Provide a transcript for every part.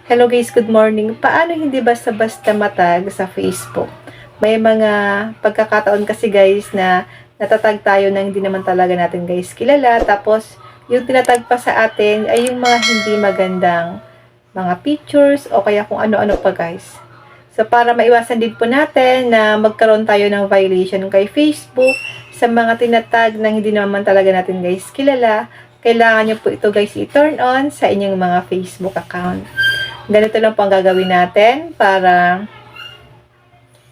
Hello guys, good morning. Paano hindi basta-basta matag sa Facebook? May mga pagkakataon kasi guys na natatag tayo na hindi naman talaga natin guys kilala. Tapos yung tinatag pa sa atin ay yung mga hindi magandang mga pictures o kaya kung ano-ano pa guys. So para maiwasan din po natin na magkaroon tayo ng violation kay Facebook sa mga tinatag na hindi naman talaga natin guys kilala, kailangan nyo po ito guys i-turn on sa inyong mga Facebook account. Ganito lang po ang gagawin natin para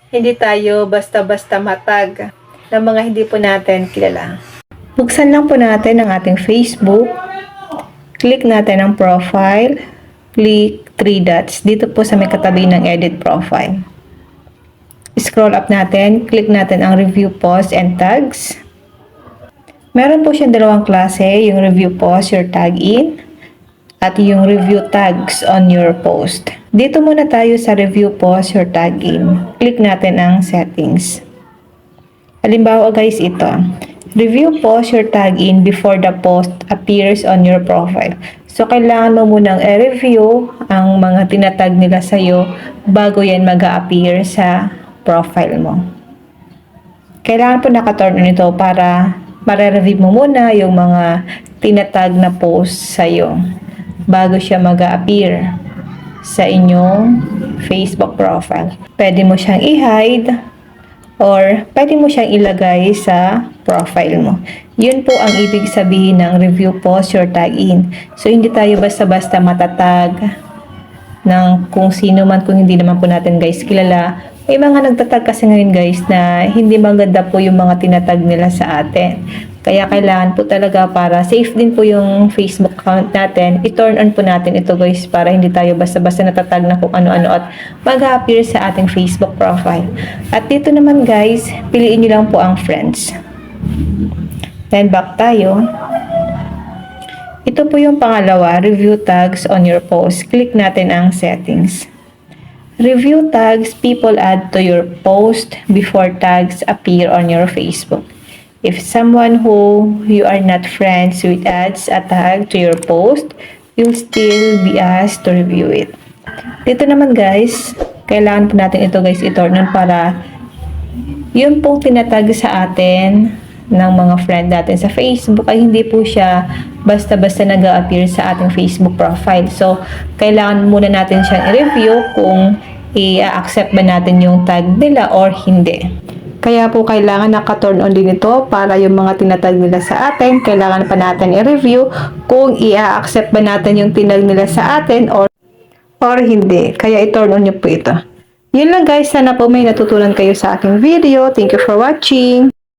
hindi tayo basta-basta matag ng mga hindi po natin kilala. Buksan lang po natin ang ating Facebook. Click natin ang profile. Click 3 dots. Dito po sa may katabi ng edit profile. Scroll up natin. Click natin ang review post and tags. Meron po siyang dalawang klase. Yung review post, your tag in. At yung review tags on your post. Dito muna tayo sa review post your tag in. Click natin ang settings. Halimbawa guys ito. Review post your tag in before the post appears on your profile. So kailangan mo munang i-review ang mga tinatag nila sa'yo bago yan mag-a-appear sa profile mo. Kailangan po naka-turn on ito para mare-review mo muna yung mga tinatag na post sa'yo bago siya mag-a-appear sa inyong Facebook profile. Pwede mo siyang i-hide or pwede mo siyang ilagay sa profile mo. Yun po ang ibig sabihin ng review post your tag in. So, hindi tayo basta-basta matatag ng kung sino man, kung hindi naman po natin guys kilala. May mga nagtatag kasi ngayon guys na hindi maganda po yung mga tinatag nila sa atin. Kaya kailangan po talaga para safe din po yung Facebook account natin. I-turn on po natin ito guys para hindi tayo basta-basta natatag na kung ano-ano at mag-appear sa ating Facebook profile. At dito naman guys, piliin nyo lang po ang friends. Then back tayo. Ito po yung pangalawa, review tags on your post. Click natin ang settings. Review tags people add to your post before tags appear on your Facebook. If someone who you are not friends with adds a tag to your post, you'll still be asked to review it. Dito naman guys, kailangan po natin ito guys i-turn on para yung pong tinatag sa atin ng mga friend natin sa Facebook ay hindi po siya basta-basta nag-a-appear sa ating Facebook profile. So, kailangan muna natin siyang i-review kung i-accept ba natin yung tag nila or hindi. Kaya po kailangan naka-turn on din ito para yung mga tinatag nila sa atin, kailangan pa natin i-review kung i-accept ba natin yung tinag nila sa atin or hindi. Kaya i-turn on nyo po ito. Yun lang guys, sana po may natutunan kayo sa aking video. Thank you for watching.